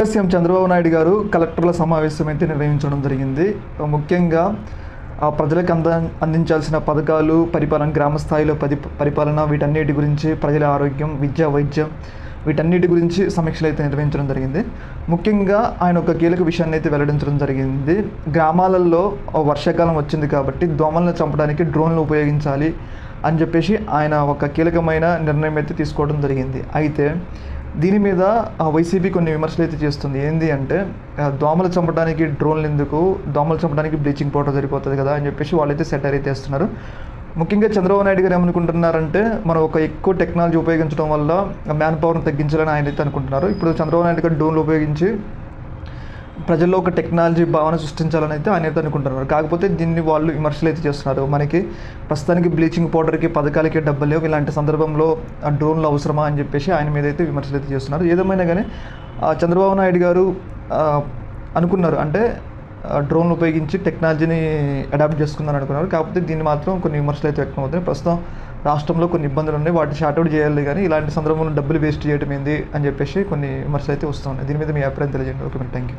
CM Chandrababu Naidu గారు కలెక్టర్ల సమావేశం అయితే నిర్వహించడం జరిగింది. ముఖ్యంగా ప్రజలకు అందించాల్సిన పథకాలు, పరిపాలన, గ్రామ స్థాయిలో పరిపాలన, వీటన్నిటి గురించి, ప్రజల ఆరోగ్యం, విద్య, వైద్యం, వీటన్నిటి గురించి సమీక్షలు అయితే నిర్వహించడం జరిగింది. ముఖ్యంగా ఆయన ఒక కీలక విషయాన్ని అయితే వెల్లడించడం జరిగింది. గ్రామాలలో వర్షాకాలం వచ్చింది కాబట్టి దోమలను చంపడానికి డ్రోన్లు ఉపయోగించాలి అని చెప్పేసి ఆయన ఒక కీలకమైన నిర్ణయం అయితే తీసుకోవడం జరిగింది. అయితే దీని మీద వైసీపీ కొన్ని విమర్శలు అయితే చేస్తుంది. ఏంది అంటే దోమలు చంపడానికి డ్రోన్లు ఎందుకు, దోమలు చంపడానికి బ్లీచింగ్ పౌడర్ సరిపోతుంది కదా అని చెప్పేసి వాళ్ళైతే సెటైర్ అయితే వేస్తున్నారు. ముఖ్యంగా చంద్రబాబు నాయుడు గారు ఏమనుకుంటున్నారంటే మనం ఒక ఎక్కువ టెక్నాలజీ ఉపయోగించడం వల్ల మ్యాన్ పవర్ని తగ్గించాలని ఆయన అయితే అనుకుంటున్నారు. ఇప్పుడు చంద్రబాబు నాయుడు గారు డ్రోన్లు ఉపయోగించి ప్రజల్లో ఒక టెక్నాలజీ భావన సృష్టించాలని అయితే ఆయన అయితే అనుకుంటున్నారు. కాకపోతే దీన్ని వాళ్ళు విమర్శలు అయితే చేస్తున్నారు. మనకి ప్రస్తుతానికి బ్లీచింగ్ పౌడర్కి, పథకాలకి డబ్బులు లేవు, ఇలాంటి సందర్భంలో డ్రోన్లు అవసరమా అని చెప్పేసి ఆయన మీద అయితే విమర్శలు అయితే చేస్తున్నారు. ఏదేమైనా కానీ చంద్రబాబు నాయుడు గారు అనుకున్నారు అంటే డ్రోన్లు ఉపయోగించి టెక్నాలజీని అడాప్ట్ చేసుకుందని అనుకున్నారు. కాకపోతే దీన్ని మాత్రం కొన్ని విమర్శలు అయితే వ్యక్తం అవుతాయి. ప్రస్తుతం రాష్ట్రంలో కొన్ని ఇబ్బందులు ఉన్నాయి, వాటిని షార్ట్అవుట్ చేయాలి, కానీ ఇలాంటి సందర్భంలో డబ్బులు వేస్ట్ చేయడం ఏంది అని చెప్పేసి కొన్ని విమర్శలు అయితే వస్తున్నాయి. దీని మీద మీ అభిప్రాయం తెలియజేయండి. Okay, thank you.